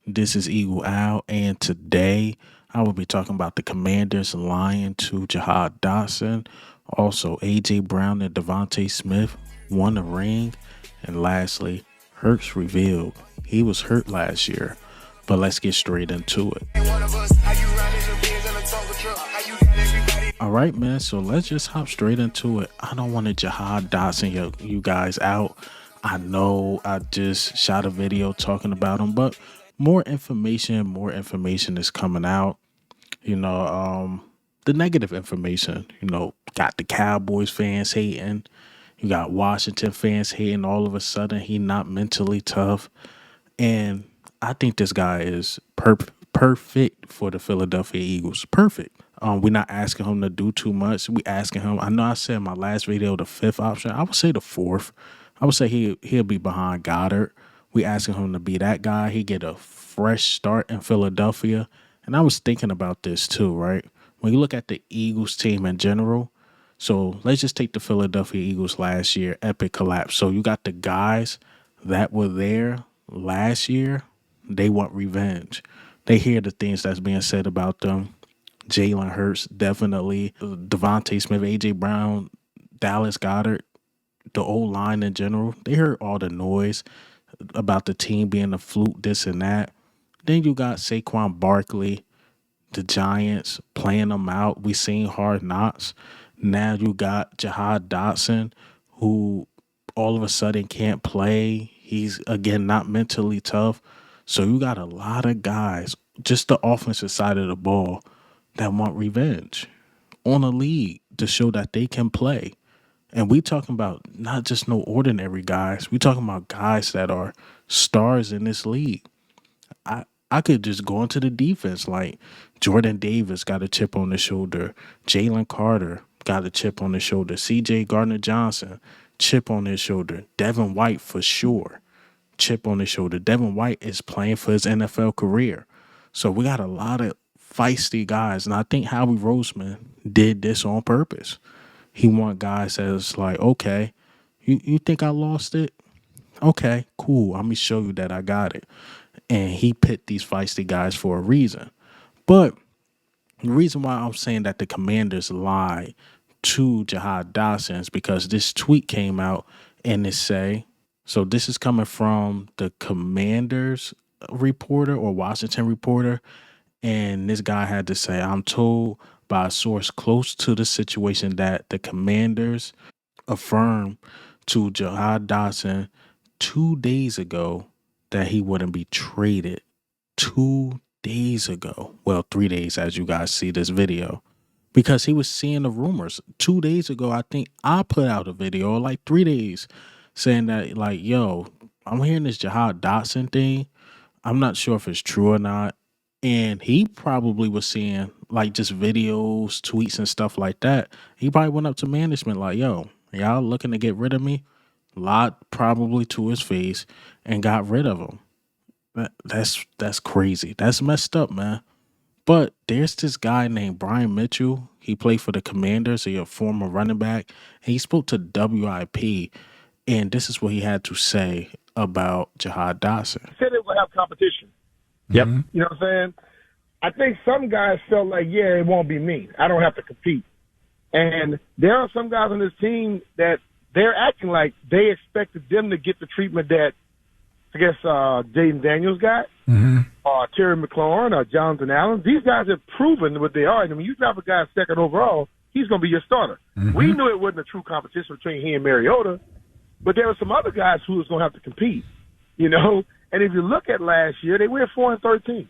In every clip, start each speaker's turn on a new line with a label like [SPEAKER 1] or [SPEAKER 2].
[SPEAKER 1] This is Eagle Owl, and today I will be talking about the Commanders lying to Jahan Dotson. Also, A.J. Brown and DeVonta Smith won a ring. And lastly, Hurts revealed he was hurt last year. But let's get straight into it. All right, man, so let's just hop straight into it. I don't want to Jahan Dotson you guys out. I know I just shot a video talking about him, but more information is coming out. The negative information, got the Cowboys fans hating. You got Washington fans hating all of a sudden he not mentally tough. And I think this guy is perfect for the Philadelphia Eagles. Perfect. We're not asking him to do too much. We asking him. I know I said in my last video the fifth option. I would say the fourth. I would say he'll be behind Goddard. We asking him to be that guy. He get a fresh start in Philadelphia. And I was thinking about this too, right? When you look at the Eagles team in general, so let's just take the Philadelphia Eagles last year, epic collapse. So you got the guys that were there last year. They want revenge. They hear the things that's being said about them. Jalen Hurts, definitely. DeVonta Smith, A.J. Brown, Dallas Goddard, the old line in general. They heard all the noise about the team being a fluke, this and that. Then you got Saquon Barkley, the Giants playing them out. We seen Hard Knocks. Now you got Jahan Dotson, who all of a sudden can't play. He's, again, not mentally tough. So you got a lot of guys, just the offensive side of the ball, that want revenge on a league to show that they can play. And we talking about not just no ordinary guys. We talking about guys that are stars in this league. I could just go into the defense, like Jordan Davis got a chip on his shoulder. Jalen Carter got a chip on his shoulder. C.J. Gardner-Johnson, chip on his shoulder. Devin White for sure, chip on his shoulder. Devin White is playing for his NFL career. So we got a lot of feisty guys. And I think Howie Roseman did this on purpose. He want guys that's like, okay, you think I lost it? Okay, cool. Let me show you that I got it. And he picked these feisty guys for a reason. But the reason why I'm saying that the Commanders lie to Jahan Dotson is because this tweet came out and it say, so this is coming from the Commanders reporter or Washington reporter. And this guy had to say, I'm told by a source close to the situation that the Commanders affirmed to Jahan Dotson 2 days ago that he wouldn't be traded. 2 days ago. Well, 3 days as you guys see this video. Because he was seeing the rumors. 2 days ago, I think I put out a video, like 3 days, saying that, like, yo, I'm hearing this Jahan Dotson thing. I'm not sure if it's true or not. And he probably was seeing, like, just videos, tweets, and stuff like that. He probably went up to management like, yo, y'all looking to get rid of me? Lied probably to his face and got rid of him. That's crazy. That's messed up, man. But there's this guy named Brian Mitchell. He played for the Commanders, a former running back. And he spoke to WIP, and this is what he had to say about Jahan Dotson.
[SPEAKER 2] Said it would have competition.
[SPEAKER 3] Yep.
[SPEAKER 2] You know what I'm saying? I think some guys felt like, yeah, it won't be me. I don't have to compete. And there are some guys on this team that they're acting like they expected them to get the treatment that, I guess, Jaden Daniels got, or Terry McLaurin, or Jonathan Allen. These guys have proven what they are. And when you drop a guy second overall, he's going to be your starter. We knew it wasn't a true competition between he and Mariota, but there were some other guys who was going to have to compete, you know? And if you look at last year, they went 4-13.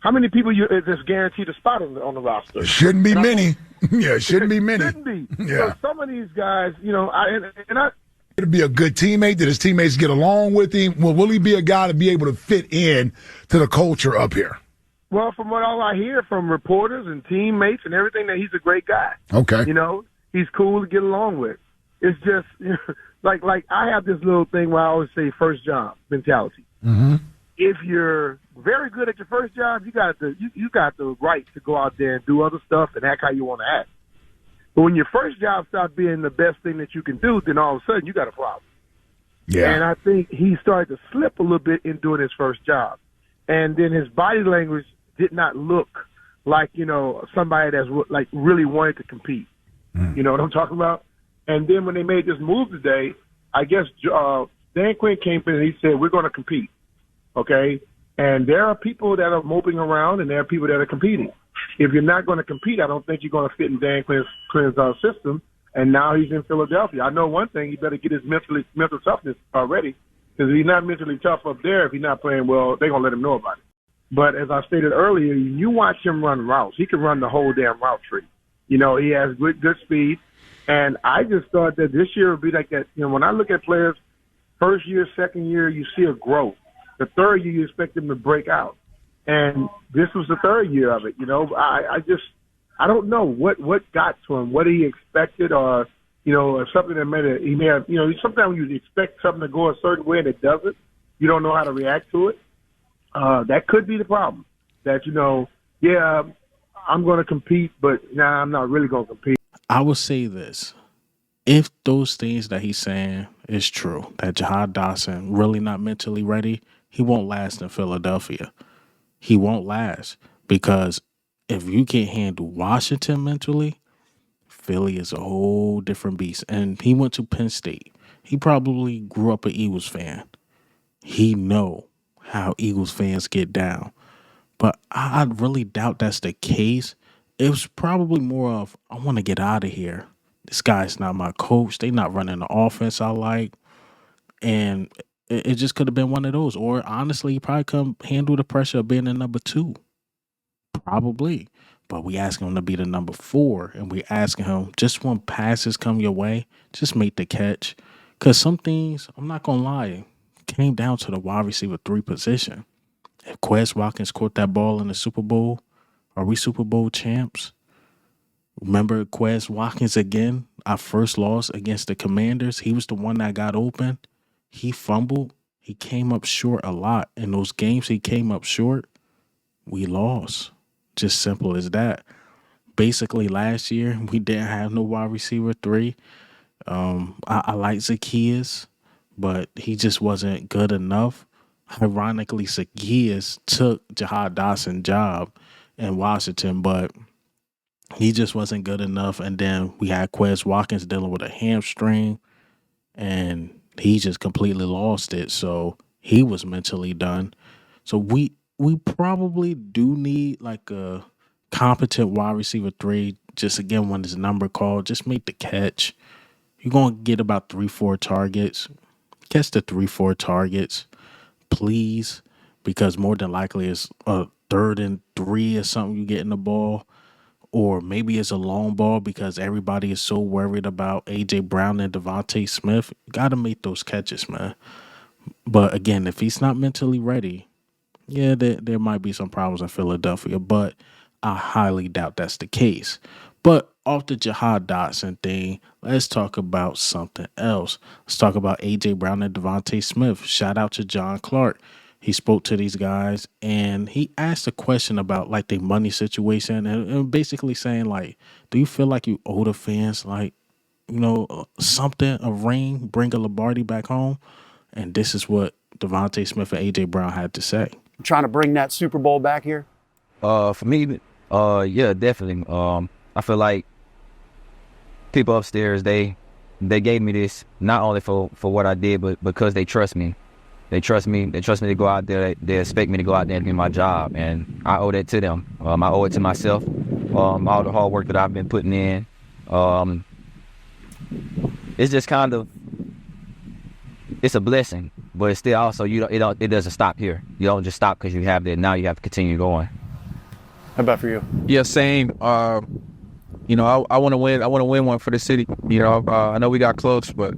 [SPEAKER 2] How many people that's guaranteed a spot on the roster?
[SPEAKER 3] Shouldn't be many. Yeah, shouldn't be many.
[SPEAKER 2] Shouldn't be.
[SPEAKER 3] Yeah.
[SPEAKER 2] So some of these guys, you know,
[SPEAKER 3] It'd be a good teammate. Did his teammates get along with him? Well, will he be a guy to be able to fit in to the culture up here?
[SPEAKER 2] Well, from what all I hear from reporters and teammates and everything, that he's a great guy.
[SPEAKER 3] Okay.
[SPEAKER 2] You know, he's cool to get along with. It's just, you know, like I have this little thing where I always say first job mentality. If you're very good at your first job, you got the right to go out there and do other stuff and act how you want to act. But when your first job starts being the best thing that you can do, then all of a sudden you got a problem.
[SPEAKER 3] Yeah.
[SPEAKER 2] And I think he started to slip a little bit in doing his first job. and then his body language did not look like, somebody that's like really wanted to compete. You know what I'm talking about? And then when they made this move today, I guess Dan Quinn came in and he said, we're going to compete, okay? And there are people that are moping around and there are people that are competing. If you're not going to compete, I don't think you're going to fit in Dan Quinn's system. And now he's in Philadelphia. I know one thing, he better get his mental toughness already, because if he's not mentally tough up there, if he's not playing well, they're going to let him know about it. But as I stated earlier, you watch him run routes. He can run the whole damn route tree. He has good speed. And I just thought that this year would be like that. When I look at players, first year, second year, you see a growth. The third year, you expect them to break out. And this was the third year of it. I don't know what got to him, what he expected, or something that he may have. Sometimes you expect something to go a certain way and it doesn't. You don't know how to react to it. That could be the problem. That I'm going to compete, but I'm not really going to compete.
[SPEAKER 1] I would say this: if those things that he's saying is true, that Jahan Dotson really not mentally ready, he won't last in Philadelphia. He won't last, because if you can't handle Washington mentally, Philly is a whole different beast. And he went to Penn State. He probably grew up an Eagles fan. He know how Eagles fans get down. But I really doubt that's the case. It was probably more of, I want to get out of here. This guy's not my coach. They not running the offense I like. And it just could have been one of those. Or honestly, he probably couldn't handle the pressure of being a number 2. Probably. But we asking him to be the number 4. And we asking him, just when passes come your way, just make the catch. Because some things, I'm not going to lie, came down to the wide receiver 3 position. If Quez Watkins caught that ball in the Super Bowl, are we Super Bowl champs? Remember Quez Watkins again? Our first loss against the Commanders. He was the one that got open. He fumbled. He came up short a lot. In those games he came up short, we lost. Just simple as that. Basically, last year, we didn't have no wide receiver 3. I like Zacchaeus, but he just wasn't good enough. Ironically, Zacchaeus took Jahan Dotson's job in Washington, but he just wasn't good enough. And then we had Quez Watkins dealing with a hamstring, and he just completely lost it. So he was mentally done. So we probably do need like a competent wide receiver 3. Just again, when his number called, just make the catch. You're going to get about 3-4 targets. Catch the 3-4 targets, please, because more than likely it's a 3rd and 3 or something you get in the ball. Or maybe it's a long ball because everybody is so worried about A.J. Brown and DeVonta Smith. You got to make those catches, man. But again, if he's not mentally ready, yeah, there might be some problems in Philadelphia, but I highly doubt that's the case. But off the Jahan Dotson thing, let's talk about something else. Let's talk about A.J. Brown and DeVonta Smith. Shout out to John Clark. He spoke to these guys, and he asked a question about, like, their money situation, and basically saying, like, do you feel like you owe the fans, like, something, a ring, bring a Lombardi back home? And this is what DeVonta Smith and A.J. Brown had to say.
[SPEAKER 4] Trying to bring that Super Bowl back here?
[SPEAKER 5] For me, yeah, definitely. I feel like people upstairs, they gave me this not only for what I did, but because they trust me. They trust me to go out there. They expect me to go out there and do my job, and I owe that to them. I owe it to myself. All the hard work that I've been putting in. It's just kind of, it's a blessing, but it's still also it doesn't stop here. You don't just stop because you have that. Now you have to continue going.
[SPEAKER 4] How about for you?
[SPEAKER 6] Yeah, same. I want to win. I want to win one for the city. I know we got close, but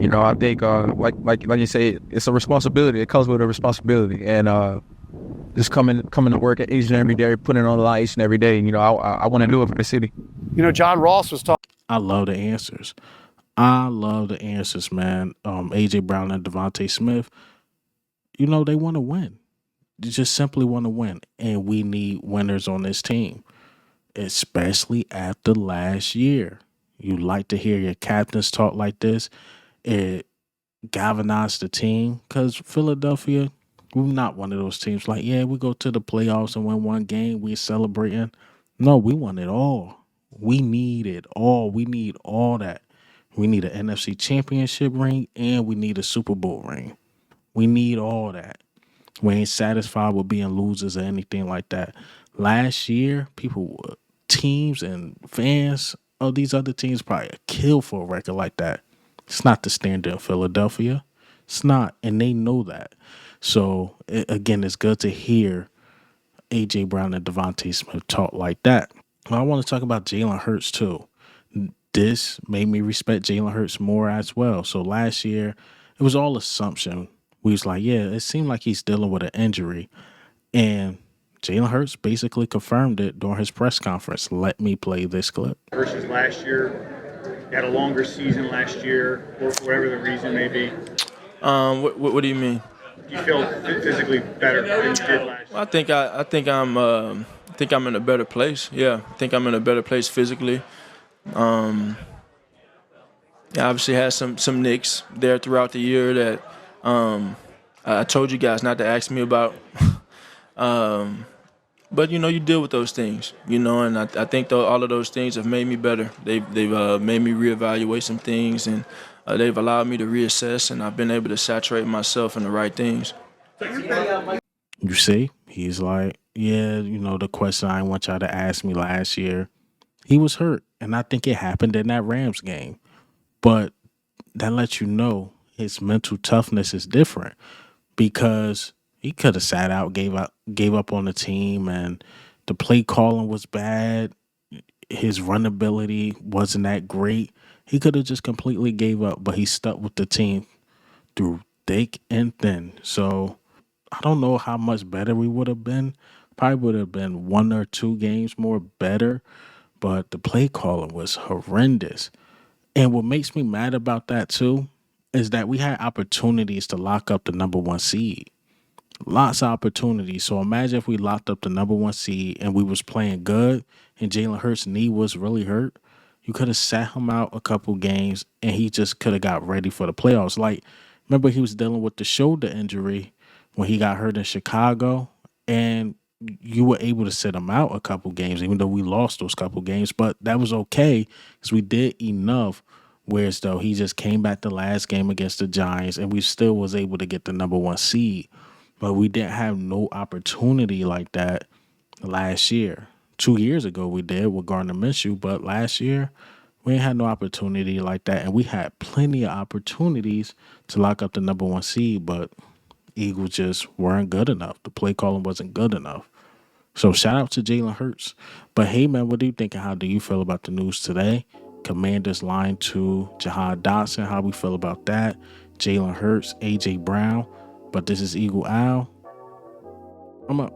[SPEAKER 6] I think like you say, it's a responsibility. It comes with a responsibility, and just coming to work each and every day, putting it on the line each and every day. I want to do it for the city.
[SPEAKER 4] John Ross was talking.
[SPEAKER 1] I love the answers. Man. A.J. Brown and DeVonta Smith, they want to win. They just simply want to win, and we need winners on this team, especially after last year. You like to hear your captains talk like this. It galvanized the team because Philadelphia, We're not one of those teams like, yeah, we go to the playoffs and win one game, we're celebrating. No, we want it all. We need it all. We need all that. We need an NFC championship ring and we need a Super Bowl ring. We need all that. We ain't satisfied with being losers or anything like that. Last year, teams and fans of these other teams probably kill for a record like that. It's not the standard in Philadelphia. It's not, and they know that. So again, it's good to hear AJ Brown and DeVonta Smith talk like that. I want to talk about Jalen Hurts too. This made me respect Jalen Hurts more as well. So last year, it was all assumption. We was like, yeah, it seemed like he's dealing with an injury. And Jalen Hurts basically confirmed it during his press conference. Let me play this clip.
[SPEAKER 7] Versus last year, you had a longer season last year, or for whatever the reason may be.
[SPEAKER 8] What do you mean?
[SPEAKER 7] Do you feel physically better than you did last year?
[SPEAKER 8] Well, I think I'm in a better place. Yeah, I think I'm in a better place physically. I obviously had some nicks there throughout the year that I told you guys not to ask me about. But you deal with those things, and I think all of those things have made me better. They've made me reevaluate some things, and they've allowed me to reassess, and I've been able to saturate myself in the right things.
[SPEAKER 1] You see, he's like, yeah, the question I want y'all to ask me last year, he was hurt, and I think it happened in that Rams game. But that lets you know his mental toughness is different because he could have sat out, gave up on the team, and the play calling was bad. His run ability wasn't that great. He could have just completely gave up, but he stuck with the team through thick and thin. So I don't know how much better we would have been. Probably would have been 1 or 2 games more better, but the play calling was horrendous. And what makes me mad about that too is that we had opportunities to lock up the number 1 seed. Lots of opportunities. So imagine if we locked up the number 1 seed and we was playing good and Jalen Hurts' knee was really hurt. You could have sat him out a couple games and he just could have got ready for the playoffs. Like, remember he was dealing with the shoulder injury when he got hurt in Chicago, and you were able to sit him out a couple games, even though we lost those couple games. But that was okay because we did enough. Whereas though he just came back the last game against the Giants, and we still was able to get the number 1 seed. But we didn't have no opportunity like that last year. 2 years ago we did with Gardner Minshew, but last year we ain't had no opportunity like that. And we had plenty of opportunities to lock up the number 1 seed, but Eagles just weren't good enough. The play calling wasn't good enough. So shout out to Jalen Hurts. But hey, man, what do you think and how do you feel about the news today? Commanders line to Jahan Dotson. How we feel about that? Jalen Hurts, AJ Brown. But this is Eagle Owl. I'm up.